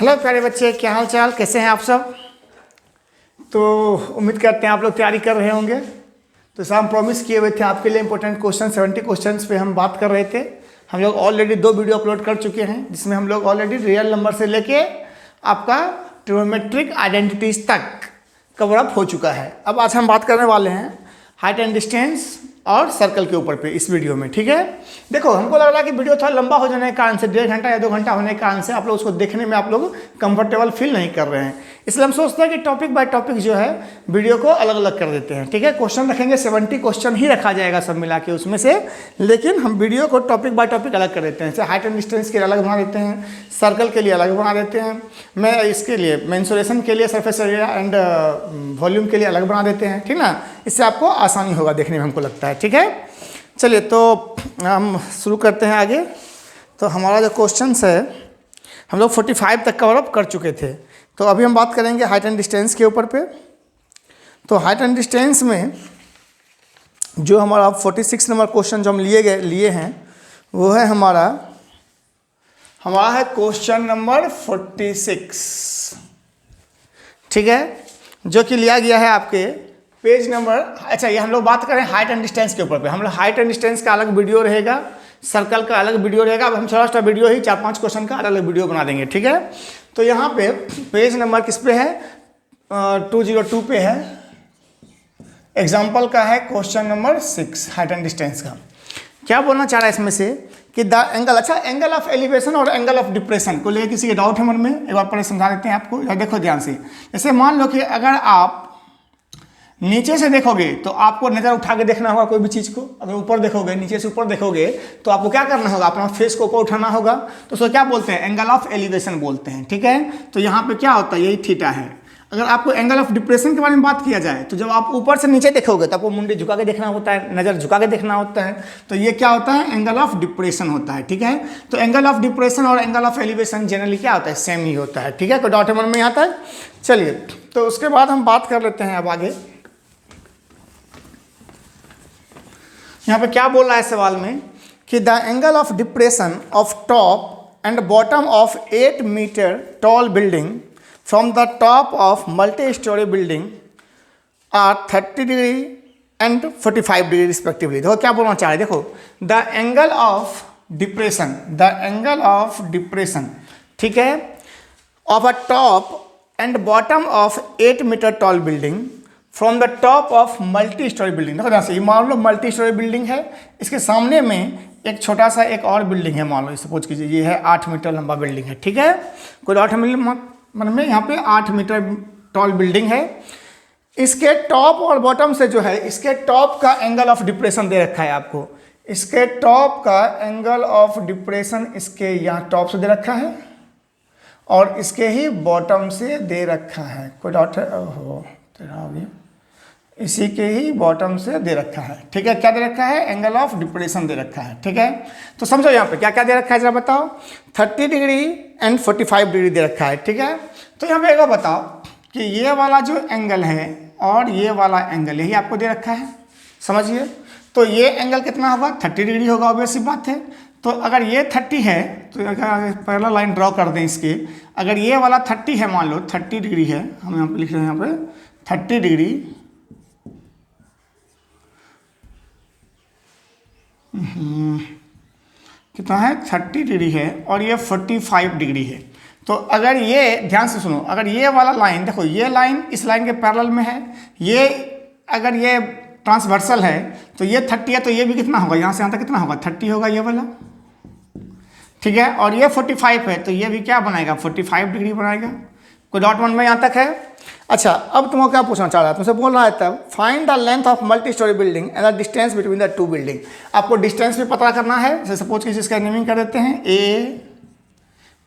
Hello प्यारे बच्चे, क्या हाल चाल, कैसे हैं आप सब। तो उम्मीद करते हैं आप लोग तैयारी कर रहे होंगे। तो सर हम प्रॉमिस किए हुए थे आपके लिए इंपॉर्टेंट क्वेश्चन 70 क्वेश्चंस पे हम बात कर रहे थे। हम लोग ऑलरेडी 2 वीडियो अपलोड कर चुके हैं जिसमें हम लोग ऑलरेडी रियल नंबर से लेके आपका ट्रिग्नोमेट्रिक आइडेंटिटीज तक कवर अप हो चुका है। अब आज हम बात करने वाले हैं हाइट एंड डिस्टेंस और सर्कल के ऊपर पे इस वीडियो में, ठीक है। देखो हमको लग रहा है कि वीडियो थोड़ा लंबा हो जाने के कारण से 1.5 घंटा या 2 घंटा होने के कारण से आप लोग उसको देखने में आप लोग कंफर्टेबल फील नहीं कर रहे हैं, इसलिए हम सोचते हैं कि टॉपिक बाय टॉपिक जो है वीडियो को अलग अलग कर देते हैं, ठीक है। क्वेश्चन रखेंगे 70 क्वेश्चन ही रखा जाएगा सब मिला के उसमें से, लेकिन हम वीडियो को टॉपिक बाय टॉपिक अलग कर देते हैं। जैसे हाइट एंड डिस्टेंस के लिए अलग बना देते हैं, सर्कल के लिए अलग बना देते हैं, मैं इसके लिए मेंसुरेशन के लिए सरफेस एरिया एंड वॉल्यूम के लिए अलग बना देते हैं, ठीक ना। इससे आपको आसानी होगा देखने में, हमको लगता है, ठीक है। चलिए तो हम शुरू करते हैं आगे। तो हमारा जो क्वेश्चंस है हम लोग 45 तक कवर अप कर चुके थे, तो अभी हम बात करेंगे हाइट एंड डिस्टेंस के ऊपर पे। तो हाइट एंड डिस्टेंस में जो हमारा 46 नंबर क्वेश्चन जो हम लिए हैं वो है हमारा है क्वेश्चन नंबर 46, ठीक है, जो कि लिया गया है आपके पेज नंबर। अच्छा, ये हम लोग बात करें हाइट एंड डिस्टेंस के ऊपर पे। हम लोग हाइट एंड डिस्टेंस का अलग वीडियो रहेगा, सर्कल का अलग वीडियो रहेगा। अब हम छोटा वीडियो ही 4-5 क्वेश्चन का अलग अलग वीडियो बना देंगे, ठीक है। तो यहाँ पे पेज नंबर किस पे है, 202 पे है। एग्जाम्पल का है question number 6 height and distance का। क्या बोलना चाह रहा है इसमें से कि द एंगल, अच्छा एंगल ऑफ एलिवेशन और एंगल ऑफ डिप्रेशन को लेकर किसी के डाउट है मन में, एक बार पहले समझा देते हैं आपको। देखो ध्यान से, जैसे मान लो कि अगर आप नीचे से देखोगे तो आपको नज़र उठा के देखना होगा कोई भी चीज़ को। अगर ऊपर देखोगे, नीचे से ऊपर देखोगे तो आपको क्या करना होगा, अपना फेस को ऊपर उठाना होगा। तो उसको क्या बोलते हैं, एंगल ऑफ एलिवेशन बोलते हैं, ठीक है। तो यहाँ पे क्या होता है, यही थीटा है। अगर आपको एंगल ऑफ डिप्रेशन के बारे में बात किया जाए तो जब आप ऊपर से नीचे देखोगे तो आपको मुंडी झुका के देखना होता है, नज़र झुका के देखना होता है। तो ये क्या होता है, एंगल ऑफ डिप्रेशन होता है, ठीक है। तो एंगल ऑफ डिप्रेशन और एंगल ऑफ एलिवेशन जनरली क्या होता है, सेम ही होता है, ठीक है। कोई डाउट है मन में यहाँ तक। चलिए तो उसके बाद हम बात कर लेते हैं अब आगे। यहाँ पे क्या बोल रहा है सवाल में कि the angle of depression of top and bottom of 8 metre tall building from the top of multi storey building are 30 degree and 45 degree respectively. देखो क्या बोलना चाह रहे हैं, देखो द एंगल ऑफ डिप्रेशन, ठीक है, of a top and bottom of 8 metre tall building from the top of multi storey building. देखो ध्यान से, मान लो मल्टी स्टोरी बिल्डिंग है, इसके सामने में एक छोटा सा एक और बिल्डिंग है, मान लो सपोज कीजिए ये है 8 मीटर लंबा बिल्डिंग है, ठीक है। कोई 8 मीटर मन में, यहाँ पे 8 मीटर टॉल बिल्डिंग है। इसके टॉप और बॉटम से जो है, इसके टॉप का एंगल ऑफ डिप्रेशन दे रखा है आपको। इसके टॉप का एंगल ऑफ डिप्रेशन इसके यहाँ टॉप से दे रखा है और इसके ही बॉटम से दे रखा है। कोई डाउट है, ओहो तेरा हो गया, इसी के ही बॉटम से दे रखा है, ठीक है। क्या दे रखा है, एंगल ऑफ डिप्रेशन दे रखा है, ठीक है। तो समझो यहाँ पे क्या क्या दे रखा है, जरा बताओ। 30 डिग्री एंड 45 डिग्री दे रखा है, ठीक है। तो यहाँ पे एक बताओ कि ये वाला जो एंगल है और ये वाला एंगल यही आपको दे रखा है, समझिए। तो ये एंगल कितना होगा, 30 डिग्री होगा, ऑब्वियस सी बात है। तो अगर ये 30 है तो अगर पहला लाइन ड्रॉ कर दें इसके, अगर ये वाला 30 है, मान लो 30 डिग्री है, हम यहाँ पे लिख रहे हैं, यहाँ पे 30 डिग्री कितना है, 30 डिग्री है और ये 45 डिग्री है। तो अगर ये ध्यान से सुनो, अगर ये वाला लाइन, देखो ये लाइन इस लाइन के पैरेलल में है, ये अगर ये ट्रांसवर्सल है तो ये 30 है, तो ये भी कितना होगा, यहाँ से यहाँ तक कितना होगा, 30 होगा ये वाला, ठीक है। और ये 45 है तो ये भी क्या बनाएगा, 45 डिग्री बनाएगा। कोई डॉट मन में यहाँ तक है। अच्छा, अब तुमको क्या पूछना चाह रहा है, तुमसे बोल रहा है तब find the length of multi storey building and the distance between the 2 building. आपको डिस्टेंस भी पता करना है। जैसे सपोज कि इसका नेमिंग कर देते हैं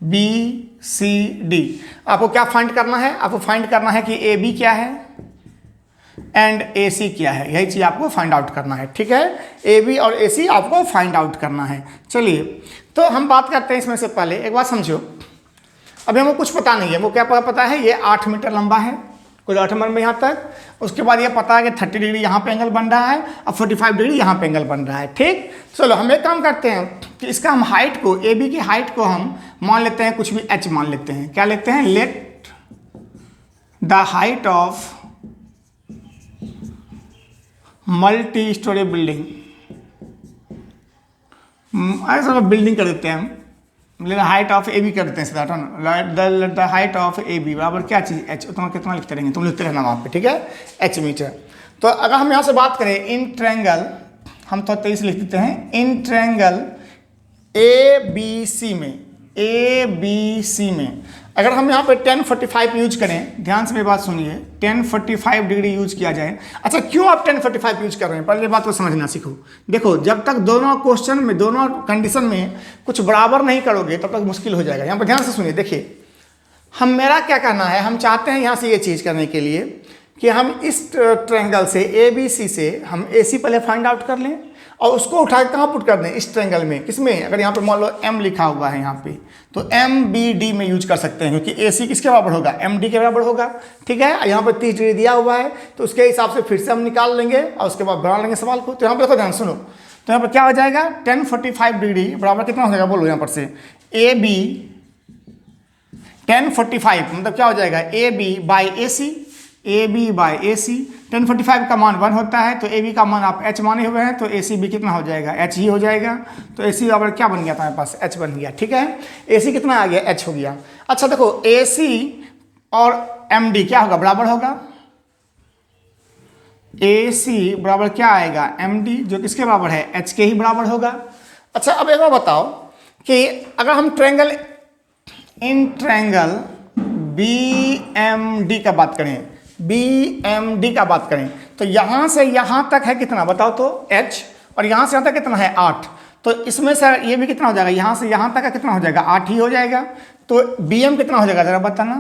ABCD। आपको क्या फाइंड करना है, आपको फाइंड करना है कि AB क्या है एंड AC क्या है, यही चीज़ आपको फाइंड आउट करना है, ठीक है। AB और AC आपको फाइंड आउट करना है। चलिए तो हम बात करते हैं इसमें से पहले एक बात समझो। अभी हमको कुछ पता नहीं है, वो क्या पता है, ये 8 मीटर लंबा है, कोई 8 मीटर में यहाँ तक। उसके बाद ये पता है कि 30 डिग्री यहाँ पे एंगल बन रहा है और 45 डिग्री यहाँ पे एंगल बन रहा है, ठीक। चलो हम एक काम करते हैं, कि इसका हम हाइट को, ए बी की हाइट को हम मान लेते हैं कुछ भी h मान लेते हैं। क्या लेते हैं? Let the height of multi storey building, ऐसा बिल्डिंग कर देते हैं हम, let height of A B कर देते हैं सीधा। Let the height of A B बराबर क्या चीज़ h, तुम कितना लिखते रहेंगे, तुम लिखते रहना वहाँ पे, ठीक है, h मीटर। तो अगर हम यहाँ से बात करें इन ट्रायंगल, हम तो 23 लिख देते हैं, इन ट्रायंगल ए बी सी में अगर हम यहाँ पे 1045 यूज करें, ध्यान से मेरी बात सुनिए, 1045 डिग्री यूज किया जाए। अच्छा, क्यों आप 1045 यूज कर रहे हैं, पहले बात को समझना सीखो। देखो, जब तक दोनों क्वेश्चन में, दोनों कंडीशन में कुछ बराबर नहीं करोगे तब तक मुश्किल हो जाएगा। यहाँ पर ध्यान से सुनिए, देखिए मेरा क्या कहना है, हम चाहते हैं यहाँ से ये चीज़ करने के लिए कि हम इस ट्रायंगल से ए बी सी से हम ए सी पहले फाइंड आउट कर लें और उसको उठा के कहाँ पुट कर दें, इस ट्रायंगल में। किसमें? अगर यहाँ पे मान लो m लिखा हुआ है यहाँ पे, तो MBD में यूज कर सकते हैं, क्योंकि AC किसके बराबर होगा? MD के बराबर होगा, ठीक है। यहाँ पे 30 डिग्री दिया हुआ है, तो उसके हिसाब से फिर से हम निकाल लेंगे और उसके बाद बढ़ा लेंगे सवाल को। तो यहाँ पर देखो, ध्यान सुनो, तो यहाँ पर क्या हो जाएगा, 1045 डिग्री बराबर कितना हो जाएगा, बोलो यहाँ पर से, AB 1045 मतलब क्या हो जाएगा, AB by AC, AB by AC। 1045 का मान 1 होता है, तो AB का मान आप h माने हुए हैं, तो AC भी कितना हो जाएगा, h ही हो जाएगा। तो AC बराबर क्या बन गया था हमारे पास, h बन गया, ठीक है। AC कितना आ गया, h हो गया। अच्छा देखो, AC और MD क्या होगा, बराबर होगा। AC बराबर क्या आएगा, MD, जो किसके बराबर है, h के ही बराबर होगा। अच्छा, अब एक बार बताओ कि अगर हम ट्रायंगल, इन ट्रायंगल BMD का बात करें, BMD का बात करें, तो यहाँ से यहाँ तक है कितना बताओ तो, h, और यहाँ से यहाँ तक कितना है, 8। तो इसमें से ये भी कितना हो जाएगा, यहाँ से यहाँ तक का कितना हो जाएगा, 8 ही हो जाएगा। तो BM कितना हो जाएगा, जरा बताना,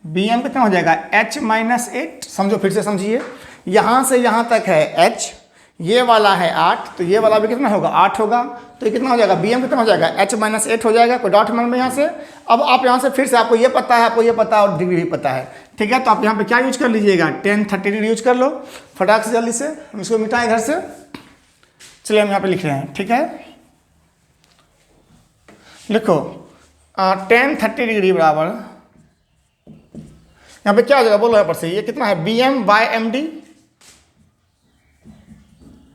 BM कितना हो जाएगा, h माइनस 8। समझो, फिर से समझिए, यहाँ से यहाँ तक है h, ये वाला है 8, तो ये वाला भी कितना होगा, 8 होगा। तो ये कितना हो जाएगा, BM कितना हो जाएगा, h माइनस 8 हो जाएगा। कोई डाउट मन में यहाँ से? अब आप यहाँ से फिर से, आपको ये पता है, आपको ये पता है और डिग्री भी पता है, ठीक है। तो आप यहाँ पे क्या यूज कर लीजिएगा, 1030 डिग्री यूज कर लो फटाक से, जल्दी से। हम इसको मिटाएं इधर से, चलिए हम यहाँ पे लिख रहे हैं, ठीक है। लिखो 1030 डिग्री बराबर, यहाँ पे क्या हो जाएगा, बोलो यहाँ पर से, ये कितना है, BM by MD,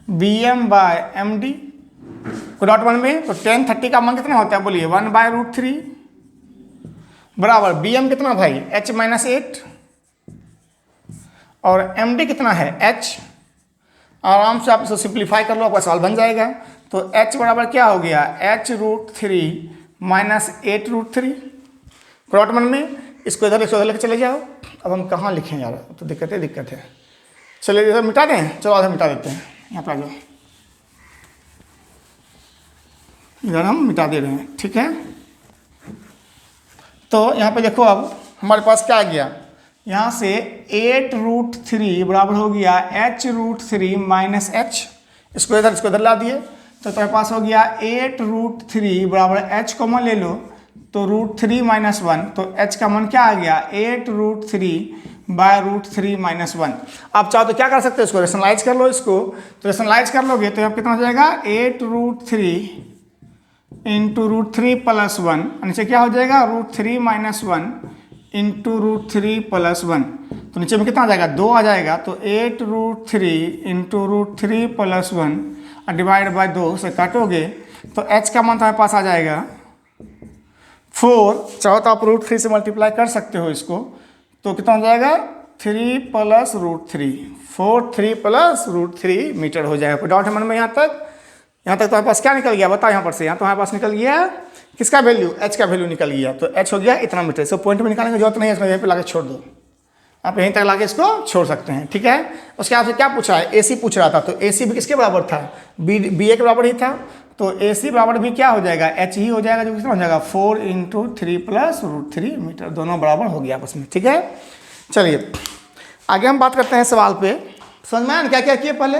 BM by MD। कोई डॉट वन में, तो 1030 का मान कितना होता है, बोलिए, 1/√3 बराबर BM कितना भाई, h माइनस 8, और MD कितना है, h। आराम से आप इसको सिंप्लीफाई कर लो, आपका सवाल बन जाएगा। तो h बराबर क्या हो गया, h√3 माइनस 8√3। डॉट वन में इसको इधर लेकर चले जाओ। अब हम कहाँ लिखें यार, तो दिक्कत है। चलिए इधर मिटा दें, चलो इधर मिटा देते हैं, यहाँ पर आ जाओ, इधर हम मिटा दे रहे हैं, ठीक है। तो यहाँ पे देखो, अब हमारे पास क्या आ गया, यहाँ से 8√3 बराबर हो गया h√3 माइनस h। इसको इधर ला दिए, तो तुम्हारे पास हो गया 8√3 बराबर h कॉमन ले लो, तो √3 माइनस 1, तो h का मान क्या आ गया, 8√3 बाय √3 माइनस 1। आप चाहो तो क्या कर सकते हो, इसको रेशनलाइज कर लो। इसको तो रेशनलाइज कर लोगे तो अब कितना हो जाएगा, 8√3 इंटू √3 प्लस 1, नीचे क्या हो जाएगा, √3 माइनस 1 इंटू √3 प्लस 1, तो नीचे में कितना आ जाएगा, 2 आ जाएगा। तो 8√3 इंटू √3 प्लस 1 डिवाइड बाय 2 से काटोगे तो h का मान तुम्हारे पास आ जाएगा 4। चाहो तो आप √3 से मल्टीप्लाई कर सकते हो इसको, तो कितना हो जाएगा, 3 प्लस √3, 4 3 प्लस √3 मीटर हो जाएगा। कोई डाउट है मन में? यहाँ तक तुम्हारे पास क्या निकल गया, बताओ यहाँ पर से। यहाँ तुम्हारे पास निकल गया किसका वैल्यू, h का वैल्यू निकल गया। तो h हो गया इतना मीटर। इसको पॉइंट में निकालने की जरूरत नहीं है, इसको यहीं पे लाके छोड़ दो, आप यहीं तक लाके इसको छोड़ सकते हैं, ठीक है। उसके आपसे क्या पूछा है, AC पूछ रहा था, तो AC भी किसके बराबर था, BA के बराबर ही था। तो AC बराबर भी क्या हो जाएगा, h ही हो जाएगा, जो कितना हो जाएगा 4 इंटू 3 प्लस √3 मीटर, दोनों बराबर हो गया आपस में, ठीक है। चलिए आगे हम बात करते हैं सवाल पे। समझ में आया क्या क्या किए पहले,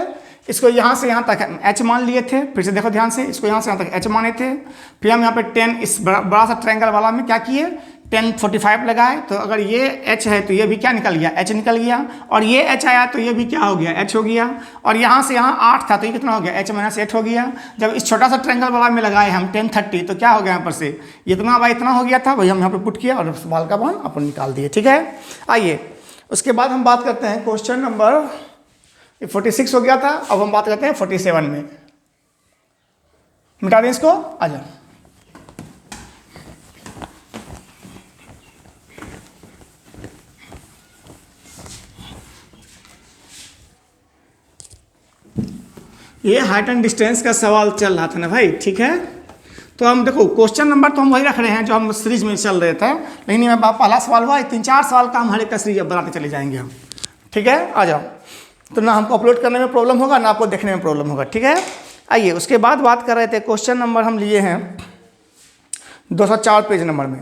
इसको यहाँ से यहाँ तक h मान लिए थे, फिर से देखो ध्यान से, इसको यहाँ से यहाँ तक h माने थे, फिर हम यहाँ पे 10 इस बड़ा सा ट्रायंगल वाला में क्या किए 1045 लगाए, तो अगर ये h है तो ये भी क्या निकल गया, h निकल गया, और ये h आया तो ये भी क्या हो गया, h हो गया, और यहाँ से यहाँ 8 था तो ये कितना हो गया, h माइनस 8 हो गया। जब इस छोटा सा ट्रायंगल वाला में लगाए हम 1030 तो क्या हो गया यहाँ पर से इतना बाई इतना हो गया था, वही हम यहाँ पे पुट किया और सवाल का मान अपन निकाल दिए। ठीक है, आइए उसके बाद हम बात करते हैं क्वेश्चन नंबर 46 हो गया था, अब हम बात करते हैं 47 में। मिटा दें इसको, आ जाओ। ये हाइट एंड डिस्टेंस का सवाल चल रहा था ना भाई, ठीक है। तो हम देखो क्वेश्चन नंबर तो हम वही रख रहे हैं जो हम सीरीज में चल रहे थे, लेकिन ये पहला सवाल हुआ 3-4 सवाल का हम हर एक का सीरीज बनाते चले जाएंगे हम। ठीक है, आ जाओ। तो ना हमको अपलोड करने में प्रॉब्लम होगा ना आपको देखने में प्रॉब्लम होगा। ठीक है, आइए उसके बाद बात कर रहे थे क्वेश्चन नंबर हम लिए हैं 204 पेज नंबर में।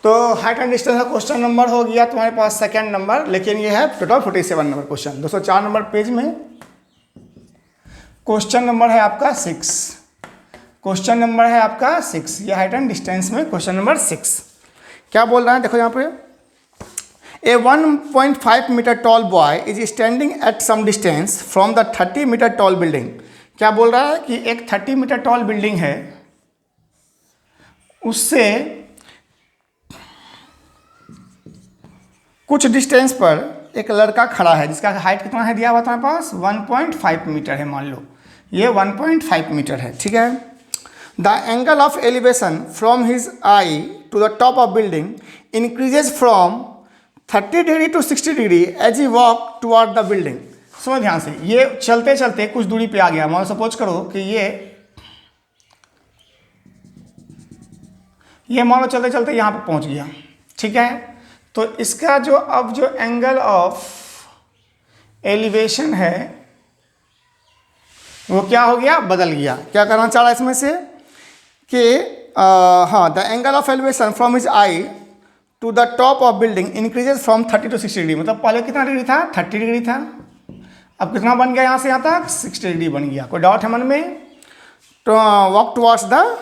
तो हाइट एंड डिस्टेंस का क्वेश्चन नंबर हो गया तुम्हारे पास सेकेंड नंबर, लेकिन ये है total 47 number question. 204 number page में क्वेश्चन नंबर है आपका 6, क्वेश्चन नंबर है आपका 6, ये हाइट एंड डिस्टेंस में क्वेश्चन नंबर 6 क्या बोल रहा है, देखो यहाँ पे। A 1.5 metre tall boy is standing at some distance from the 30 metre tall building. क्या बोल रहा है कि एक 30 मीटर टॉल बिल्डिंग है, उससे कुछ डिस्टेंस पर एक लड़का खड़ा है जिसका हाइट कितना है दिया हुआ था हमारे पास 1.5 मीटर है, मान लो ये 1.5 मीटर है। ठीक है, the angle of elevation from his eye to the top of building increases from 30 degree to 60 degree as he walk toward the building. सुनो ध्यान से, ये चलते चलते कुछ दूरी पे आ गया, मान सपोज करो कि ये मान लो चलते चलते यहाँ पे पहुँच गया। ठीक है, तो इसका जो अब जो एंगल ऑफ एलिवेशन है वो क्या हो गया, बदल गया। क्या करना चाह रहा है इसमें से कि हाँ, the angle of elevation from his eye to the top of building increases from 30 to 60 degree. मतलब पहले कितना डिग्री था, 30 डिग्री था, अब कितना बन गया यहाँ से यहाँ तक 60 डिग्री बन गया। कोई डाउट है मन में? तो walk towards the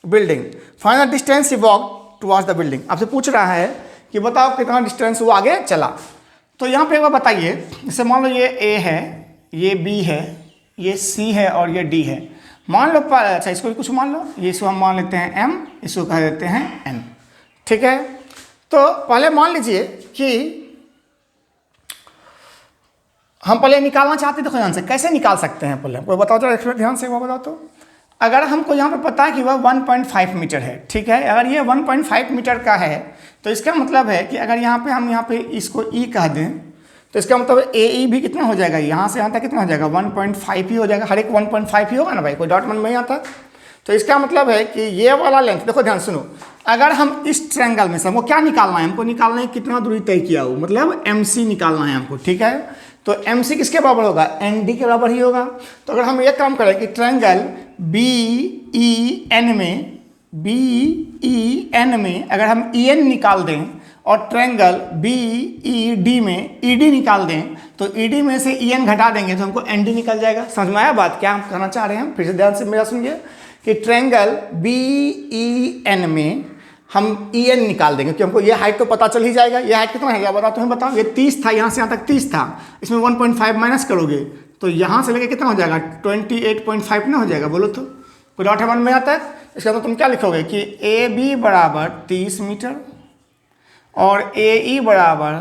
building, final distance he walk towards the building. आपसे पूछ रहा है कि बताओ कितना डिस्टेंस वो आगे चला। तो यहाँ पे एक बार बताइए, जैसे मान लो ये A है, ये B है, ये C है और ये D है। मान लो अच्छा इसको भी कुछ मान लो, ये इसको हम मान लेते हैं M, इसको कह देते हैं N। ठीक है, तो पहले मान लीजिए कि हम पहले निकालना चाहते थे। ध्यान से कैसे निकाल सकते हैं पहले कोई बताओ जरा, ध्यान से वो बताओ। तो अगर हमको यहाँ पे पता है कि वह 1.5 मीटर है, ठीक है, अगर ये 1.5 मीटर का है तो इसका मतलब है कि अगर यहाँ पे हम यहाँ पे इसको E कह दें तो इसका मतलब AE भी कितना हो जाएगा, यहाँ से यहाँ तक कितना हो जाएगा 1.5 ही हो जाएगा, हर एक 1.5 ही होगा ना भाई, कोई डाउट मन में यहाँ तक। तो इसका मतलब है कि ये वाला लेंथ, देखो ध्यान सुनो, अगर हम इस ट्रायंगल में से हमको क्या निकालना है, हमको निकालना है कितना दूरी तय किया हो, मतलब MC निकालना है हमको। ठीक है, तो MC किसके बराबर होगा, ND के बराबर ही होगा। तो अगर हम ये काम करें कि ट्रायंगल BEN में अगर हम EN निकाल दें और ट्रायंगल BED में ED निकाल दें, तो ED में से EN घटा देंगे तो हमको ND निकल जाएगा। समझ में आया बात, क्या हम कहना चाह रहे हैं? फिर से ध्यान से मेरा सुनिए कि ट्रायंगल BEN में हम EN निकाल देंगे, क्योंकि हमको ये हाइट तो पता चल ही जाएगा। ये हाइट कितना है क्या बताओ, तुम्हें बताओ। ये 30 था, यहाँ से यहाँ तक 30 था, इसमें 1.5 माइनस करोगे तो यहाँ से लेके कितना हो जाएगा 28.5 ना हो जाएगा। बोलो तो कोई डाउट है मन में आता है? इसका तो तुम क्या लिखोगे कि AB बराबर 30 मीटर और AE बराबर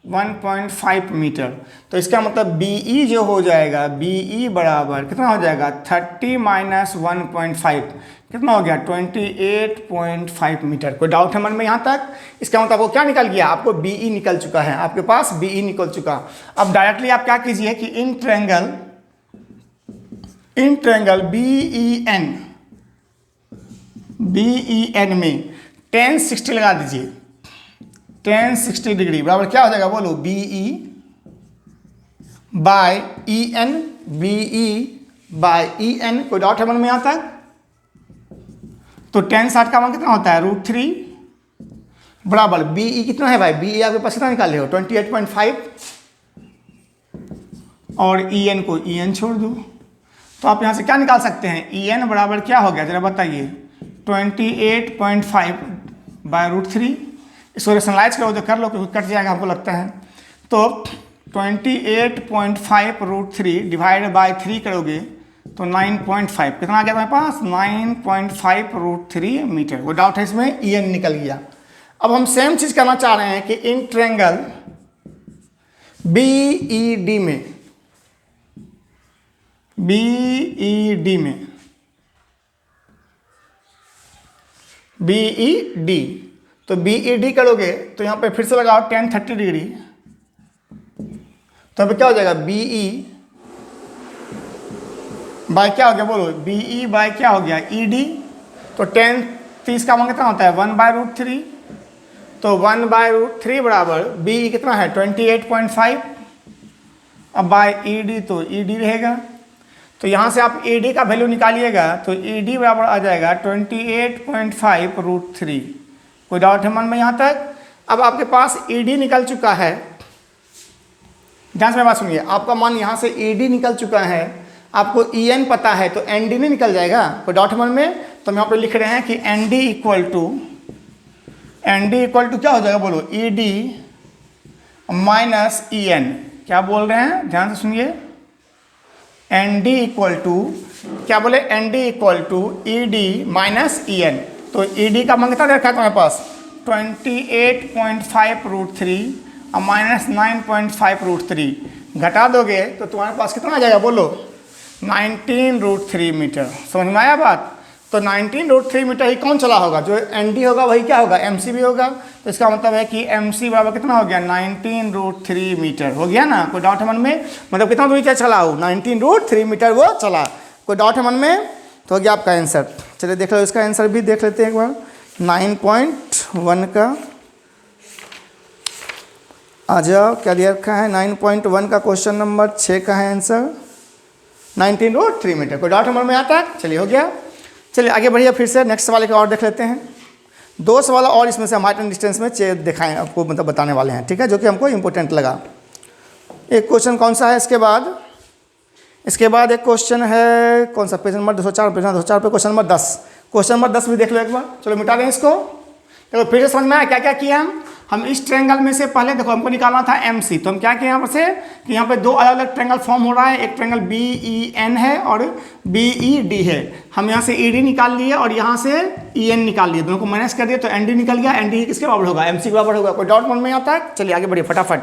1.5 मीटर। तो इसका मतलब BE जो हो जाएगा, BE बराबर कितना हो जाएगा 30 माइनस 1.5 कितना हो गया 28.5 मीटर। कोई डाउट है मन में यहाँ तक? इसका मतलब वो क्या निकल गया, आपको BE निकल चुका है, आपके पास BE निकल चुका। अब डायरेक्टली आप क्या कीजिए कि इन ट्रायंगल BEN में tan 60 लगा दीजिए, tan 60 डिग्री बराबर क्या हो जाएगा बोलो, BE by EN, BE by EN। कोई डाउट है मन में यहाँ तक? तो tan 60 का मान कितना होता है √3 बराबर BE कितना है भाई, BE आपके पास कितना निकाले हो 28.5, और ई एन को ई एन छोड़ दो। तो आप यहाँ से क्या निकाल सकते हैं, ई एन बराबर क्या हो गया जरा बताइए, 28.5 बाय रूट 3। इसको रेशनलाइज करो तो कर लो क्योंकि कट जाएगा हमको लगता है। तो 28.5 रूट 3 डिवाइड बाय 3 करोगे तो 9.5 कितना आ गया तुम्हारे पास, 9.5 रूट 3 मीटर। वो डाउट है इसमें, ई एन निकल गया। अब हम सेम चीज़ करना चाह रहे हैं कि इन ट्रायंगल BED में, BED तो BED करोगे तो यहाँ पे फिर से लगाओ tan 30 डिग्री। तो अभी क्या हो जाएगा, BE बाय क्या हो गया बोलो, BE बाय क्या हो गया ED। तो tan 30 का मान कितना होता है 1 बाय रूट 3। तो 1 बाय रूट 3 बराबर BE कितना है 28.5। अब बाय ED तो ED रहेगा। तो यहाँ से आप ED का वैल्यू निकालिएगा तो ED बराबर आ जाएगा 28.5 रूट 3। कोई डाउट है मन में यहाँ तक। अब आपके पास ED निकल चुका है, ध्यान से मेरी बात सुनिए, आपका मान यहाँ से ED निकल चुका है, आपको EN पता है तो ND नहीं निकल जाएगा। कोई डाउट है मन में। तो हम यहाँ पर लिख रहे हैं कि ND इक्वल टू क्या हो जाएगा बोलो, ED माइनस EN। क्या बोल रहे हैं ध्यान से सुनिए, ND इक्वल टू क्या बोले, ND equal to ED minus EN। तो ED का मान कितना रखा है तुम्हारे पास 28.5 रूट 3 और माइनस 9.5 रूट 3 घटा दोगे तो तुम्हारे पास कितना आ जाएगा बोलो, 19 रूट 3 मीटर। समझ में आया बात। तो 19 रूट 3 मीटर ही कौन चला होगा, जो ND होगा वही क्या होगा, MC भी होगा। तो इसका मतलब है कि MC बराबर कितना हो गया 19 रूट 3 मीटर। हो गया ना, कोई डाउट है मन में। मतलब कितना दूरी क्या चला हो, 19 रूट 3 मीटर वो चला। कोई डाउट है मन में। तो हो गया आपका आंसर। चलिए देख लो इसका आंसर भी देख लेते हैं एक बार। 9.1 का आ जाओ, क्या दिया रखा है 9.1 का क्वेश्चन नंबर 6 का है आंसर 19 रूट 3 मीटर। कोई डाउट है मन में आता है। चलिए हो गया। चलिए आगे बढ़िए, फिर से नेक्स्ट सवाल का और देख लेते हैं। 2 सवाल और इसमें से हम हाइट एंड डिस्टेंस में दिखाएं आपको, मतलब बताने वाले हैं, ठीक है, जो कि हमको इंपॉर्टेंट लगा। एक क्वेश्चन कौन सा है इसके बाद एक क्वेश्चन है, कौन सा पेज नंबर 204 पे क्वेश्चन नंबर 10। क्वेश्चन नंबर 10 भी देख लो एक बार। चलो मिटा दें इसको। चलो फिर से समझ में आया क्या क्या किया हम इस ट्रायंगल में से पहले देखो हमको निकालना था MC। तो हम क्या किए यहाँ पर से कि यहाँ पे 2 अलग अलग ट्रायंगल फॉर्म हो रहा है। एक ट्रायंगल BEN है और BED है। हम यहाँ से ED निकाल लिए और यहाँ से EN निकाल लिए, दोनों को माइनस कर दिए तो ND निकल गया। ND किसके बराबर होगा, MC के बराबर होगा। कोई डाउट मन में आता है। चलिए आगे बढ़िए फटाफट।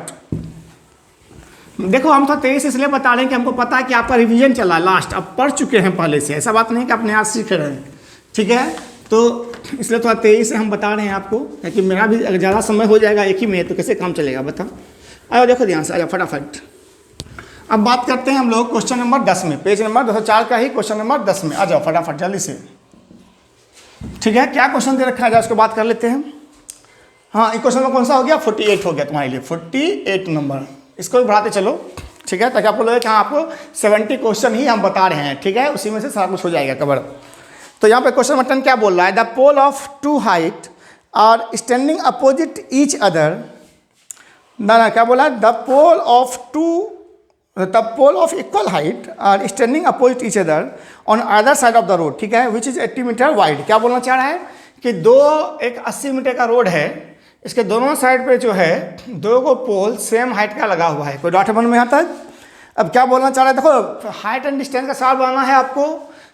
देखो हम तो 23 इसलिए बता रहे हैं कि हमको पता है कि आपका रिवीजन चला लास्ट, अब पढ़ चुके हैं पहले से, ऐसा बात नहीं कि अपने आप सीख रहे हैं, ठीक है। तो इसलिए थोड़ा 23 से हम बता रहे हैं आपको, ताकि मेरा भी अगर ज़्यादा समय हो जाएगा एक ही में तो कैसे काम चलेगा बताओ। आयो देखो ध्यान से, आया फटाफट। अब बात करते हैं हम लोग क्वेश्चन नंबर 10 में, पेज नंबर 204 का ही क्वेश्चन नंबर 10 में। आ जाओ फटाफट जल्दी से, ठीक है। क्या क्वेश्चन दे रखा है उसको बात कर लेते हैं। हाँ, एक क्वेश्चन नंबर कौन सा हो गया, 48 हो गया तुम्हारे लिए, 48 नंबर। इसको भी बढ़ाते चलो, ठीक है, ताकि आपको लगे कि हाँ आपको 70 क्वेश्चन ही हम बता रहे हैं, ठीक है, उसी में से सारा कुछ हो जाएगा कवर। तो यहाँ पे क्वेश्चन नंबर 10 क्या बोल रहा है, the pole of 2 height are standing opposite each other. ना क्या बोला, the pole of equal height are standing opposite each other on other side of the road, ठीक है, विच इज 80 मीटर वाइड। क्या बोलना चाह रहा है कि एक 80 मीटर का रोड है, इसके दोनों साइड पे जो है 2 को पोल सेम हाइट का लगा हुआ है। कोई डाउट मन में आता है। अब क्या बोलना चाह रहा है, देखो हाइट एंड डिस्टेंस का सवाल बनाना है आपको,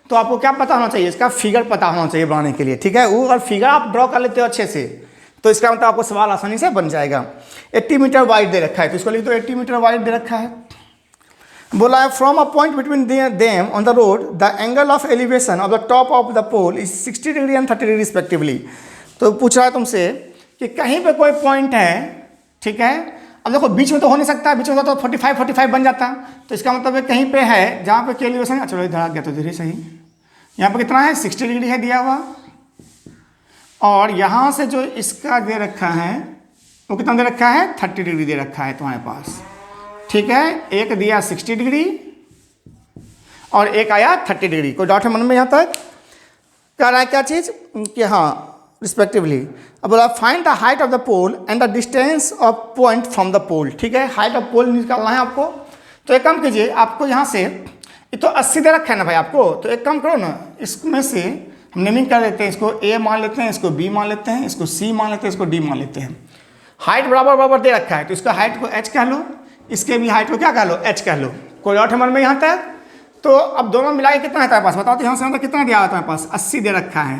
तो आपको क्या पता होना चाहिए, इसका फिगर पता होना चाहिए बनाने के लिए, ठीक है। वो और फिगर आप ड्रॉ कर लेते हो अच्छे से तो इसका मतलब आपको सवाल आसानी से बन जाएगा। 80 मीटर वाइड दे रखा है तो इसको लिख दो 80 मीटर वाइड दे रखा है। बोला है from a point between them on the road the angle of elevation of the top of the pole is 60 degree and 30 degree respectively. तो पूछ रहा है तुमसे कि कहीं पे कोई पॉइंट है, ठीक है। अब देखो बीच में तो हो नहीं सकता, बीच में तो 45 बन जाता। तो इसका मतलब है कहीं पे है जहाँ पे एलिवेशन, चलो इधर आ गया तो धीरे सही, यहाँ पे कितना है 60 डिग्री है दिया हुआ, और यहाँ से जो इसका दे रखा है वो कितना दे रखा है 30 डिग्री दे रखा है तुम्हारे पास, ठीक है। एक दिया 60 डिग्री और एक आया 30 डिग्री। कोई डाउट है मन में यहाँ तक। कह रहा है क्या चीज़ कि हाँ रिस्पेक्टिवली। अब बोला find the height of the pole and the distance of point from the pole, ठीक है। हाइट ऑफ पोल निकालना है आपको। तो एक काम कीजिए, आपको यहाँ से ये तो 80 दे रखा है ना भाई आपको, तो एक काम करो ना, इसमें से हम नेमिंग कर देते हैं, इसको ए मान लेते हैं, इसको बी मान लेते हैं, इसको सी मान लेते हैं, इसको डी मान लेते हैं। हाइट बराबर बराबर दे रखा है, तो इसका हाइट को एच कह लो, इसके भी हाइट को क्या कह लो, एच कह लो। कोई डाउट है मन में यहाँ तक? तो अब दोनों मिला के कितना है तुम्हारे पास बताओ, तो यहाँ से यहाँ तक कितना दिया हुआ तुम्हारे पास, 80 दे रखा है।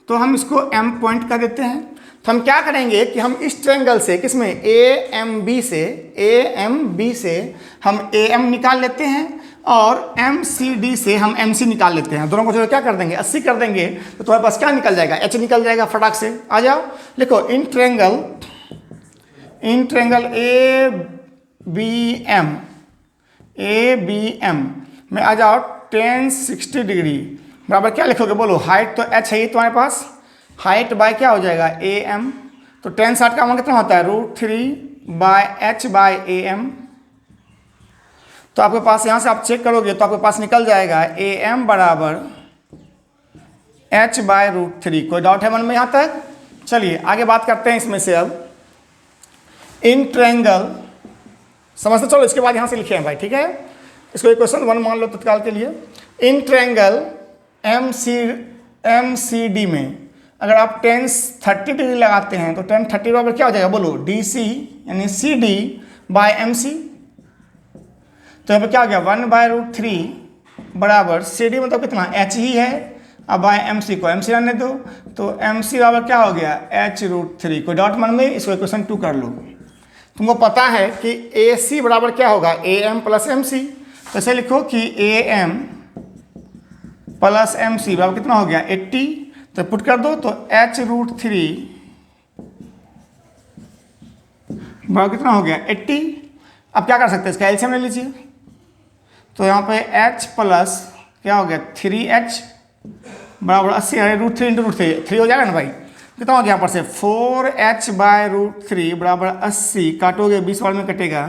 तो हम इसको m पॉइंट कर देते हैं। तो हम क्या करेंगे कि हम इस ट्रायंगल से, किसमें, AMB से हम AM निकाल लेते हैं और MCD से हम MC निकाल लेते हैं। दोनों को जो क्या कर देंगे, 80 कर देंगे, तो तुम्हारे पास क्या निकल जाएगा, H निकल जाएगा फटाक से। आ जाओ लिखो, इन ट्रायंगल ABM में आ जाओ tan 60 डिग्री बराबर क्या लिखोगे बोलो, हाइट तो h है ही तुम्हारे पास, हाइट बाय क्या हो जाएगा AM, तो tan 60 का मान कितना होता है, √3/h/AM। तो आपके पास यहाँ से आप चेक करोगे तो आपके पास निकल जाएगा AM बराबर h/√3। कोई डाउट है मन में यहाँ तक? चलिए आगे बात करते हैं इसमें से। अब इन ट्रायंगल समझते चलो, इसके बाद यहाँ से लिखे हैं भाई, ठीक है। इसको क्वेश्चन 1 मान लो तत्काल के लिए। इन ट्रायंगल MCD में अगर आप tan 30 डिग्री लगाते हैं तो tan 30 बराबर क्या हो जाएगा बोलो, DC यानी CD/MC। तो यहाँ पर क्या हो गया, 1/√3 बराबर CD मतलब कितना, H ही है, अब बाय MC को MC रहने दो, तो MC बराबर क्या हो गया, h√3। कोई डाउट मन में? इसको क्वेश्चन 2 कर लो। तुमको पता है कि AC बराबर क्या होगा, AM प्लस MC। तो ऐसे लिखो कि AM प्लस MC बराबर कितना हो गया, 80। तो पुट कर दो, तो h√3 बराबर कितना हो गया, 80। अब क्या कर सकते हैं, इसका एलसीएम ले लीजिए। तो यहाँ पे h प्लस क्या हो गया, 3h बराबर 80, अरे √3 × √3 हो जाएगा ना भाई। कितना हो गया यहाँ पर से, 4h/√3 बराबर 80, काटोगे 20 बार में कटेगा,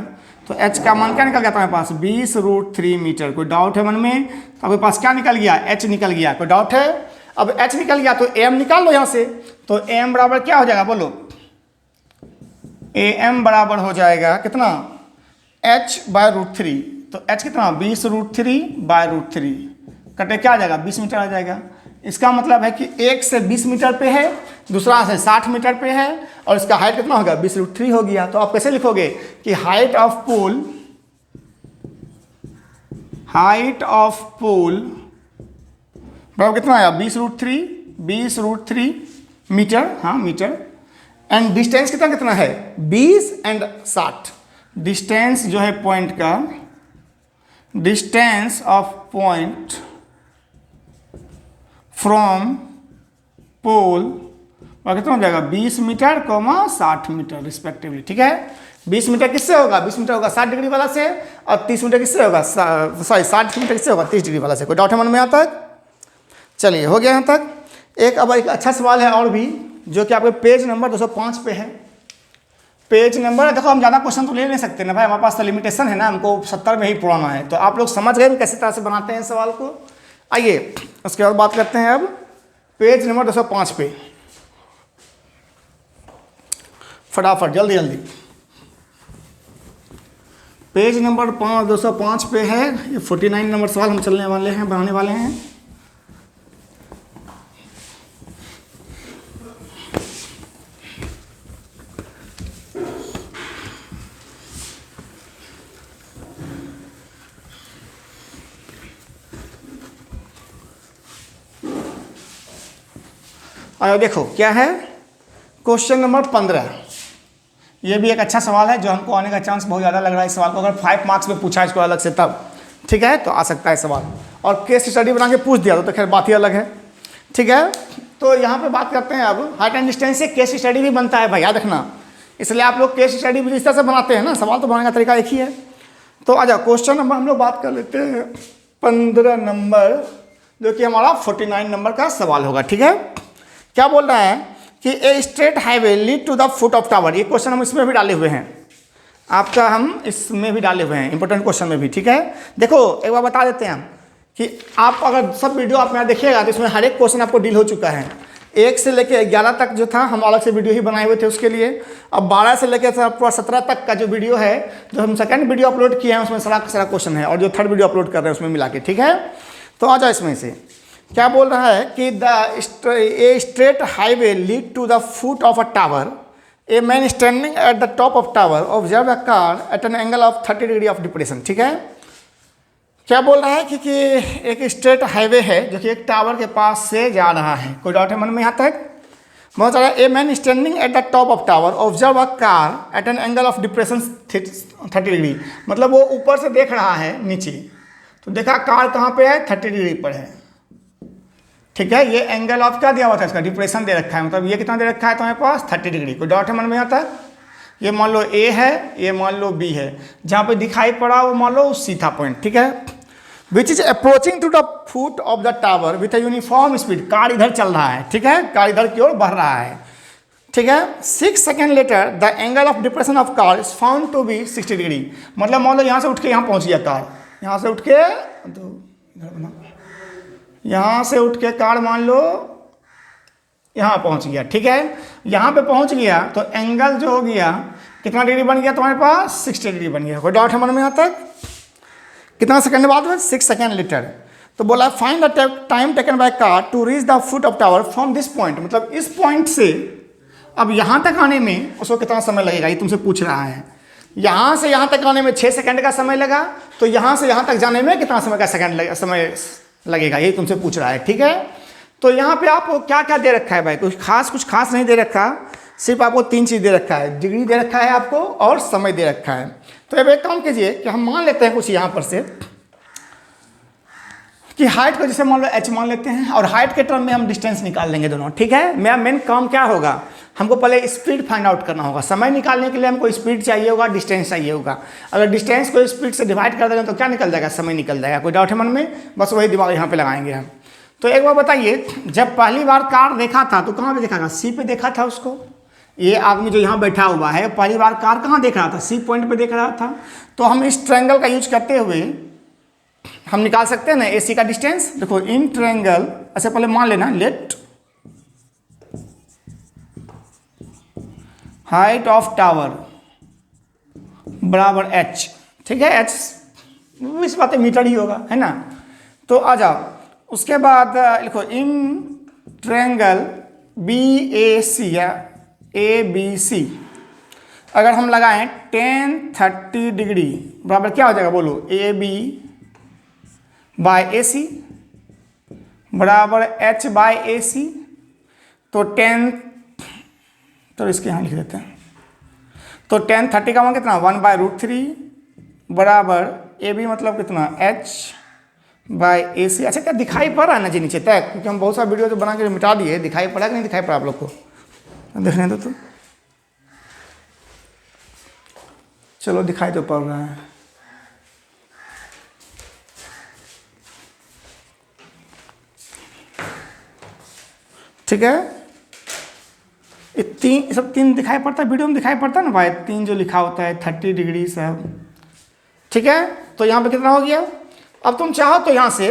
तो h का मान क्या निकल गया तुम्हारे पास, 20√3 मीटर। कोई डाउट है मन में? तो आपके पास क्या निकल गया, h निकल गया। कोई डाउट है? अब h निकल गया तो m निकाल लो यहाँ से। तो m बराबर क्या हो जाएगा बोलो, am बराबर हो जाएगा कितना, h/√3। तो h कितना, 20√3/√3 कटे क्या आ जाएगा, 20 मीटर आ जाएगा। इसका मतलब है कि एक से 20 मीटर पे है, दूसरा से 60 मीटर पे है, और इसका हाइट कितना होगा, 20√3 हो गया। तो आप कैसे लिखोगे कि हाइट ऑफ पूल बराबर कितना आया, 20√3 मीटर, हाँ मीटर। एंड डिस्टेंस कितना है, 20 एंड 60। डिस्टेंस जो है पॉइंट का, distance of point from pole और कितना हो जाएगा, 20 मीटर 60 मीटर रिस्पेक्टिवली, ठीक है। 20 मीटर किससे होगा, 20 मीटर होगा 60 डिग्री वाला से, और 30 मीटर किससे होगा, 60 मीटर किससे होगा, 30 डिग्री वाला से। कोई डाउट है मन में यहाँ तक? चलिए हो गया यहाँ तक। अब एक अच्छा सवाल है और भी, जो कि आपके पेज नंबर 205 पे है। पेज नंबर देखो, हम ज़्यादा क्वेश्चन तो ले नहीं सकते ना भाई, हमारे पास तो लिमिटेशन है ना, हमको 70 में ही पुराना है। तो आप लोग समझ गए कैसे तरह से बनाते हैं सवाल को। आइए उसके बाद बात करते हैं अब पेज नंबर 205 पे, फटाफट जल्दी जल्दी। पेज नंबर 205 पे है, ये 49 नंबर सवाल हम चलने वाले हैं, बनाने वाले हैं। और देखो क्या है, क्वेश्चन नंबर 15। ये भी एक अच्छा सवाल है जो हमको आने का चांस बहुत ज़्यादा लग रहा है। इस सवाल को अगर 5 मार्क्स में पूछा इसको अलग से तब, ठीक है, तो आ सकता है सवाल। और केस स्टडी बना के पूछ दिया तो खैर बात ही अलग है, ठीक है। तो यहाँ पे बात करते हैं अब हाइट एंड डिस्टेंस से केस स्टडी भी बनता है भाई, याद रखना। इसलिए आप लोग केस स्टडी भी इस तरह से बनाते हैं ना, सवाल तो बनाने का तरीका एक ही है। तो आ जाओ क्वेश्चन नंबर हम लोग बात कर लेते हैं 15 नंबर, जो कि हमारा 49 नंबर का सवाल होगा, ठीक है। क्या बोल रहा है कि a straight highway lead to the foot of tower. ये क्वेश्चन हम इसमें भी डाले हुए हैं, आपका हम इसमें भी डाले हुए हैं, इंपॉर्टेंट क्वेश्चन में भी, ठीक है। देखो एक बार बता देते हैं हम कि आप अगर सब वीडियो आप मेरा देखिएगा तो इसमें हर एक क्वेश्चन आपको डील हो चुका है। 1 से लेकर 11 तक जो था हम अलग से वीडियो ही बनाए हुए थे उसके लिए। अब 12 से लेकर पूरा 17 तक का जो वीडियो है, जो हम सेकंड वीडियो अपलोड किए हैं, उसमें सारा क्वेश्चन है, और जो थर्ड वीडियो अपलोड कर रहे हैं उसमें मिला के, ठीक है। तो आ जाओ इसमें से क्या बोल रहा है कि a straight highway lead to the foot of a tower, a man standing at the top of tower observe a car at an angle of 30 degree of depression, ठीक है। क्या बोल रहा है कि एक स्ट्रेट हाईवे है जो कि एक टावर के पास से जा रहा है। कोई डाउट है मन में यहाँ तक? बहुत सारा। ए man standing at the top of tower observe a car at an angle of depression 30 degree, मतलब वो ऊपर से देख रहा है नीचे, तो देखा कार कहाँ पे है, 30 डिग्री पर है, ठीक है। ये एंगल ऑफ क्या दिया हुआ था, इसका डिप्रेशन दे रखा है, मतलब ये कितना दे रखा है तुम्हारे पास, 30 डिग्री। कोई डाउट है मन में यहाँ तक? ये मान लो ए है, ये मान लो बी है, जहाँ पे दिखाई पड़ा वो मान लो सी था पॉइंट, ठीक है। Which is approaching to the foot of the tower with a uniform speed, car इधर चल रहा है, ठीक है, कार इधर की ओर बढ़ रहा है, ठीक है। 6 second later the angle of depression of car is found to be 60 degree, मतलब मान लो यहाँ से उठ के यहाँ पहुँच गया कार, यहाँ से उठ के यहाँ से उठ के कार मान लो यहाँ पहुँच गया, ठीक है। यहाँ पे पहुँच गया तो एंगल जो हो गया कितना डिग्री बन गया तुम्हारे पास, 60 डिग्री बन गया। कोई डाउट है मन में यहाँ तक? कितना सेकंड बाद में, 6 सेकेंड लेटर। तो बोला find the time taken by car to reach the foot of tower from this point, मतलब इस पॉइंट से अब यहाँ तक आने में उसको कितना समय लगेगा, ये तुमसे पूछ रहा है। यहाँ से यहाँ तक आने में 6 सेकंड का समय लगा, तो यहाँ से यहाँ तक जाने में कितना समय का समय लगेगा, ये तुमसे पूछ रहा है, ठीक है। तो यहाँ पे आपको क्या क्या दे रखा है भाई, कुछ खास नहीं दे रखा, सिर्फ आपको 3 चीज़ दे रखा है, डिग्री दे रखा है आपको और समय दे रखा है। तो अब एक काम कीजिए कि हम मान लेते हैं कुछ यहाँ पर से कि हाइट को जैसे मान लो h मान लेते हैं, और हाइट के टर्म में हम डिस्टेंस निकाल लेंगे दोनों, ठीक है। मेरा मेन काम क्या होगा, हमको पहले स्पीड फाइंड आउट करना होगा। समय निकालने के लिए हमको स्पीड चाहिए होगा, डिस्टेंस चाहिए होगा। अगर डिस्टेंस को स्पीड से डिवाइड कर देंगे तो क्या निकल जाएगा, समय निकल जाएगा। कोई डाउट है मन में? बस वही दिमाग यहाँ पे लगाएंगे हम। तो एक बार बताइए, जब पहली बार कार देखा था तो कहाँ पे देखा था, सी पे देखा था उसको। ये आदमी जो यहाँ बैठा हुआ है पहली बार कार कहाँ देख रहा था, सी पॉइंट पे देख रहा था। तो हम इस ट्रायंगल का यूज करते हुए हम निकाल सकते हैं ना AC का डिस्टेंस। देखो इन ट्रायंगल, ऐसे पहले मान लेना लेट हाइट ऑफ टावर बराबर h, ठीक है। h इस बात मीटर ही होगा, है ना। तो आ जाओ, उसके बाद लिखो इन ट्रायंगल BAC या ABC अगर हम लगाएं tan 30 डिग्री बराबर क्या हो जाएगा बोलो, AB बाय AC बराबर H बाय AC। तो tan, तो इसके यहाँ लिख देते हैं, तो tan 30 का मान कितना, 1/√3 बराबर AB मतलब कितना, H बाय AC। अच्छा क्या दिखाई पड़ रहा है ना जी नीचे तक, क्योंकि हम बहुत सारा वीडियो तो बना के मिटा दिए, दिखाई पड़ा कि नहीं दिखाई पड़ा आप लोग को, देखने दो तो। चलो दिखाई तो पड़ रहा है, ठीक है। ये सब 3 दिखाई पड़ता है, वीडियो में दिखाई पड़ता है ना भाई, 3 जो लिखा होता है 30 डिग्री सब, ठीक है। तो यहाँ पे कितना हो गया। अब तुम चाहो तो यहाँ से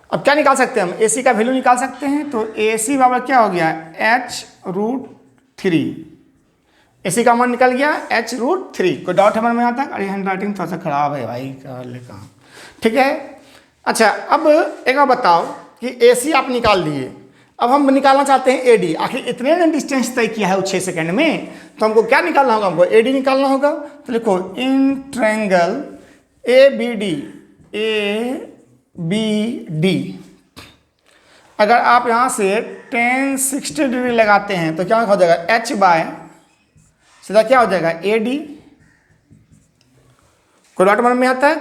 अब क्या निकाल सकते हैं हम, AC का वैल्यू निकाल सकते हैं। तो AC बराबर क्या हो गया, h√3। AC का मान निकल गया h√3। कोई डाउट है मन में यहाँ तक? अरे हैंड राइटिंग थोड़ा सा खराब है भाई, कर ले कहाँ, ठीक है। अच्छा अब एक बार बताओ कि AC आप निकाल दिए, अब हम निकालना चाहते हैं AD। आखिर इतने ने डिस्टेंस तय किया है वो 6 सेकंड में, तो हमको क्या निकालना होगा, हमको AD निकालना होगा। तो लिखो इन ट्रायंगल ABD अगर आप यहाँ से tan 60 डिग्री लगाते हैं तो क्या हो जाएगा, H बाय सीधा क्या हो जाएगा, AD। कोई डाउट मन में आता है?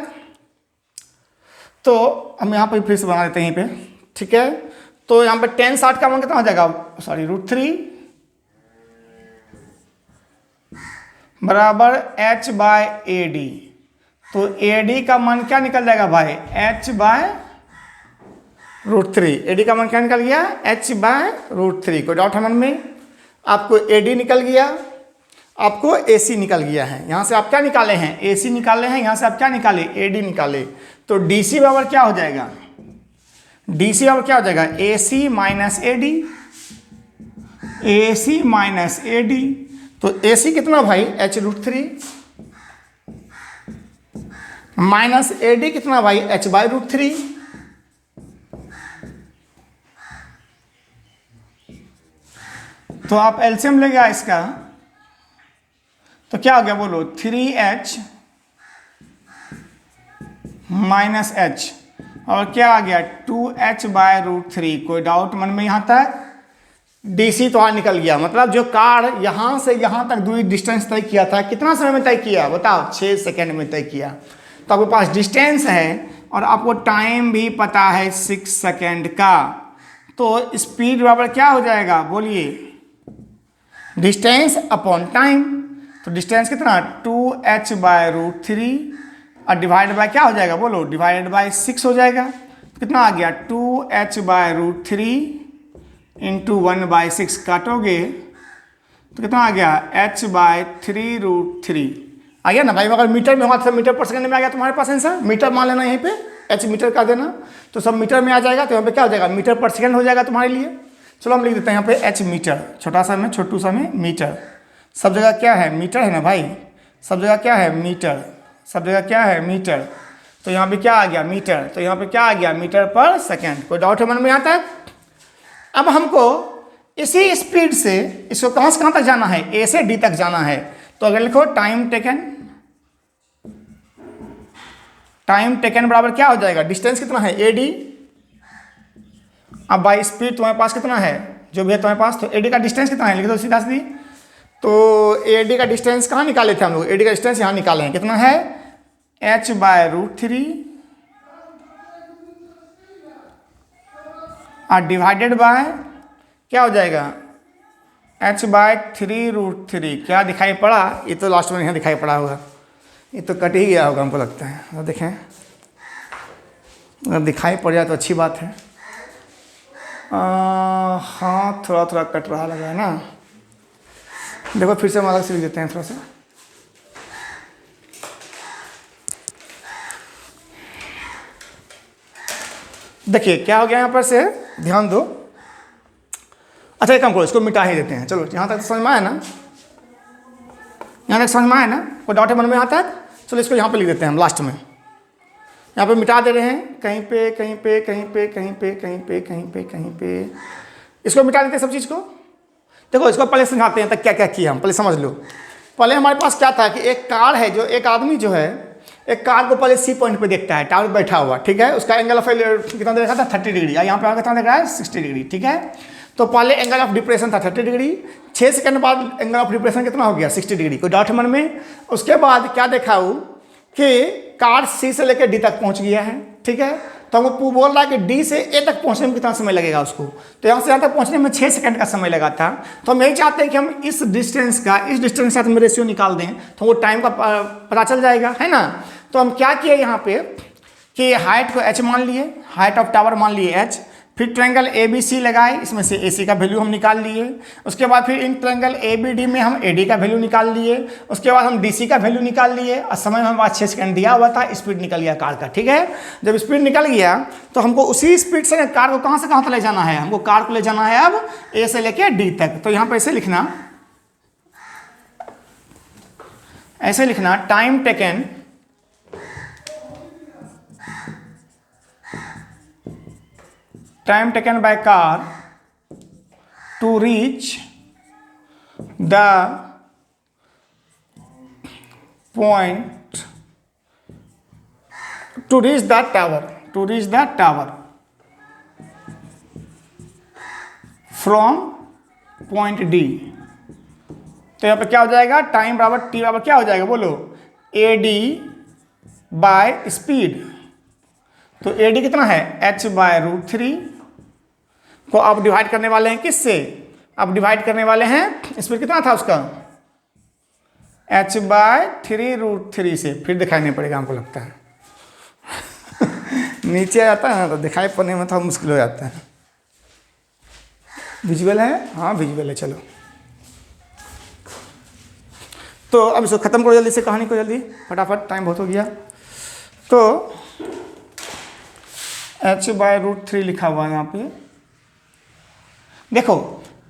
तो हम यहाँ पर फिर से बना देते हैं यहीं पे, ठीक है। तो यहाँ पे tan 60 का मान कितना हो जाएगा, सॉरी √3 बराबर H बाय AD। तो AD का मान क्या निकल जाएगा भाई, H बाय √3। AD का मान क्या निकल गया, H बाय √3। कोई डाउट है मन में? आपको AD निकल गया, आपको AC निकल गया है। यहाँ से आप क्या निकाले हैं, AC निकाले हैं, यहाँ से आप क्या निकाले, AD निकाले। तो DC बराबर क्या हो जाएगा, डी सी और क्या हो जाएगा, A C minus A D, A C minus A D. तो ए सी कितना भाई, h√3 माइनस ए डी कितना भाई, h/√3। तो आप एलसीएम ले गया इसका, तो क्या हो गया बोलो, 3h माइनस h और क्या आ गया 2h/√3। कोई डाउट मन में यहाँ तक? डीसी तो निकल गया, मतलब जो कार यहाँ से यहाँ तक दूरी डिस्टेंस तय किया था कितना समय में तय किया बताओ, 6 सेकेंड में तय किया। तो आपके पास डिस्टेंस है और आपको टाइम भी पता है 6 सेकेंड का, तो स्पीड बराबर क्या हो जाएगा बोलिए, डिस्टेंस अपॉन टाइम। तो डिस्टेंस कितना 2h/√3 और डिवाइड बाय क्या हो जाएगा बोलो, डिवाइडेड बाय 6 हो जाएगा। तो कितना आ गया 2h/√3 इंटू 1/6 काटोगे तो कितना आ गया h/3√3 आ गया ना भाई। अगर मीटर में हुआ तो मीटर पर सेकंड में आ गया तुम्हारे पास आंसर, मीटर मान लेना यहीं पे, h मीटर का देना तो सब मीटर में आ जाएगा। तो यहाँ पे क्या हो जाएगा, मीटर पर सेकंड हो जाएगा तुम्हारे लिए। चलो हम लिख देते हैं यहाँ पे h मीटर, छोटा सा में छोटू सा में मीटर, सब जगह क्या है मीटर है ना भाई, सब जगह क्या है मीटर, सब जगह क्या है मीटर। तो यहाँ पे क्या आ गया मीटर, तो यहाँ पे क्या आ गया मीटर पर सेकेंड। कोई डाउट है मन में आता है? अब हमको इसी स्पीड से इसको कहाँ से कहाँ तक जाना है, ए से डी तक जाना है। तो अगर लिखो टाइम टेकन, टाइम टेकन बराबर क्या हो जाएगा, डिस्टेंस कितना है ए डी, अब बाई स्पीड तुम्हारे पास कितना है जो भी है तुम्हारे पास, तो ए डी का डिस्टेंस कितना है लिख दो सीधा सीधी। तो ए डी का डिस्टेंस कहाँ निकाले थे हम लोग, ए डी का डिस्टेंस यहाँ निकाले हैं, कितना है h/√3 और डिवाइडेड बाय क्या हो जाएगा h/3√3। क्या दिखाई पड़ा, ये तो लास्ट में यहाँ दिखाई पड़ा होगा, ये तो कट ही गया होगा हमको लगता है। तो देखें अगर दिखाई पड़ जाए तो अच्छी बात है। हाँ थोड़ा थोड़ा कट रहा लगा है ना, देखो फिर से हम अलग से लिख देते हैं थोड़ा सा। देखिए क्या हो गया यहाँ पर से, ध्यान दो। अच्छा एक काम करो, इसको मिटा ही देते हैं। चलो यहाँ तक तो समझ में आया ना, यहाँ तक समझ में आया ना, कोई डाउट है मन में यहाँ तक? चलो इसको यहाँ पे लिख देते हैं हम लास्ट में, यहाँ पे मिटा दे रहे हैं, कहीं पे कहीं पे कहीं पे कहीं पे कहीं पे कहीं पे कहीं पे, इसको मिटा देते हैं सब चीज़ को। देखो इसको पहले समझाते हैं तक क्या क्या किया हम, पहले समझ लो। पहले हमारे पास क्या था कि एक कार है, जो एक आदमी जो है एक कार को पहले सी पॉइंट पे देखता है, टावर बैठा हुआ, ठीक है, उसका एंगल ऑफ कितना दे रखा था 30 डिग्री, यहाँ पे कितना देख रहा है 60 डिग्री, ठीक है। तो पहले एंगल ऑफ डिप्रेशन था 30 डिग्री, 6 सेकंड बाद एंगल ऑफ डिप्रेशन कितना हो गया 60 डिग्री। कोई डाउट मन में? उसके बाद क्या देखा वो कि कार सी से लेकर डी तक पहुंच गया है, ठीक है। तो हमको बोल रहा है कि डी से ए तक पहुंचने में कितना समय लगेगा उसको, तो यहाँ से यहाँ तक पहुंचने में 6 सेकंड का समय लगा था। तो हम यही चाहते हैं कि हम इस डिस्टेंस का इस डिस्टेंस के साथ में रेशियो निकाल दें तो वो टाइम का पता चल जाएगा, है ना। तो हम क्या किए यहाँ पे कि हाइट को h मान लिए, हाइट ऑफ टावर मान लिए h, फिर ट्रायंगल ए बी सी लगाए, इसमें से ए सी का वैल्यू हम निकाल लिए। उसके बाद फिर in triangle A B D में हम ए डी का वैल्यू निकाल लिए। उसके बाद हम डी सी का वैल्यू निकाल लिए और समय हमारे पास 6 सेकंड दिया हुआ था, स्पीड निकल गया कार का, ठीक है। जब स्पीड निकल गया तो हमको उसी स्पीड से कार को कहाँ से कहाँ तक ले जाना है, हमको कार को ले जाना है अब ए से लेके डी तक। तो यहाँ पर ऐसे लिखना, ऐसे लिखना time taken by car to reach the point, to reach the tower from point D। तो यहाँ पे क्या हो जाएगा, टाइम बराबर टी बराबर क्या हो जाएगा बोलो, ए डी बाय स्पीड। तो ए डी कितना है h/√3 को आप डिवाइड करने वाले हैं किससे, आप डिवाइड करने वाले हैं स्पीड कितना था उसका h/3√3 से। फिर दिखाई नहीं पड़ेगा हमको लगता है नीचे आ जाता है ना तो दिखाई पड़ने में थोड़ा मुश्किल हो जाता है। विजुअल है, हाँ विजुअल है। चलो तो अब इसको ख़त्म करो जल्दी से, कहानी को जल्दी फटाफट, टाइम बहुत हो गया। तो h/√3 लिखा हुआ है यहाँ पे। देखो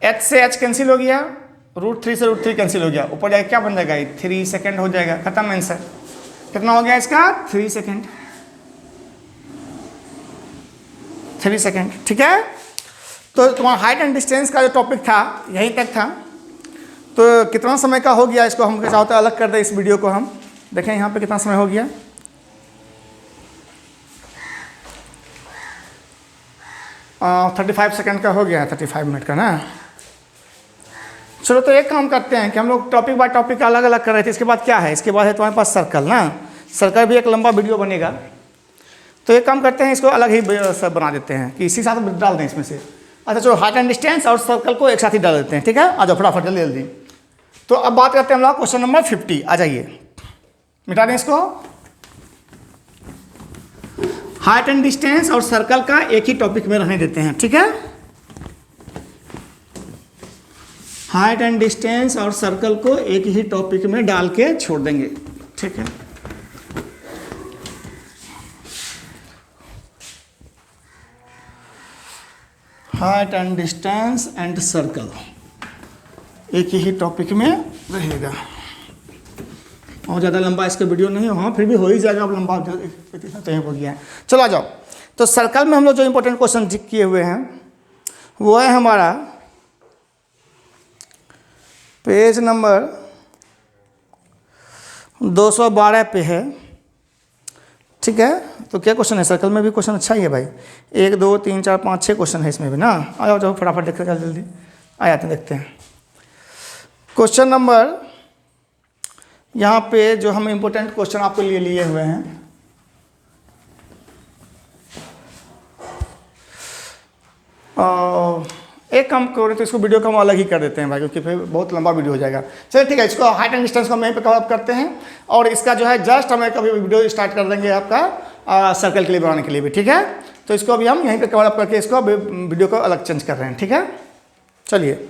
h से h कैंसिल हो गया, √3 से √3 कैंसिल हो गया, ऊपर जाके क्या बन जाएगा, 3 सेकेंड हो जाएगा, खत्म आंसर। कितना हो गया इसका, 3 सेकेंड, 3 सेकेंड। ठीक है, तो तुम्हारा हाइट एंड डिस्टेंस का जो टॉपिक था यहीं तक था। तो कितना समय का हो गया, इसको हम चाहते अलग कर दें इस वीडियो को। हम देखें यहाँ पे कितना समय हो गया, आ, 35 सेकेंड का हो गया, 35 मिनट का ना। चलो तो एक काम करते हैं कि हम लोग टॉपिक बाय टॉपिक अलग अलग कर रहे थे। इसके बाद क्या है, इसके बाद है तुम्हारे पास सर्कल ना, सर्कल भी एक लंबा वीडियो बनेगा। तो एक काम करते हैं, इसको अलग ही सब बना देते हैं कि इसी साथ डाल दें इसमें से। अच्छा चलो, हाइट एंड डिस्टेंस और सर्कल को एक साथ ही डाल देते हैं। ठीक है, आ जाओ फटाफट जल्दी जल्दी। तो अब बात करते हैं हम लोग क्वेश्चन नंबर 50। आ जाइए, मिटा दें इसको। हाइट एंड डिस्टेंस और सर्कल का एक ही टॉपिक में रहने देते हैं। ठीक है, हाइट एंड डिस्टेंस और सर्कल को एक ही टॉपिक में डाल के छोड़ देंगे। ठीक है, height and distance and circle एक ही टॉपिक में रहेगा। और ज़्यादा लंबा इसका वीडियो नहीं हो, हाँ फिर भी हो ही जाएगा, अब लंबा तो हो गया है। चलो आ जाओ। तो सर्कल में हम लोग जो इंपॉर्टेंट क्वेश्चन किए हुए हैं वो है हमारा पेज नंबर 212 पे है। ठीक है, तो क्या क्वेश्चन है, सर्कल में भी क्वेश्चन अच्छा ही है भाई। 1 2 3 4 5 6 क्वेश्चन है इसमें भी ना। आ जाओ जाओ फटाफट देखते हैं, जल्दी आ जाते हैं, देखते हैं। क्वेश्चन नंबर यहाँ पे जो हम इम्पोर्टेंट क्वेश्चन आपके लिए लिए हुए हैं, एक काम करें तो इसको वीडियो को हम अलग ही कर देते हैं भाई, क्योंकि फिर बहुत लंबा वीडियो हो जाएगा। चलिए ठीक है, इसको हाइट एंड डिस्टेंस को हम यहीं पे कवर अप करते हैं। और इसका जो है जस्ट हम कभी वीडियो स्टार्ट कर देंगे आपका सर्कल के लिए बनाने के लिए भी। ठीक है, तो इसको अभी हम यहीं पे कवर अप करके इसको वीडियो को अलग चेंज कर रहे हैं। ठीक है, चलिए।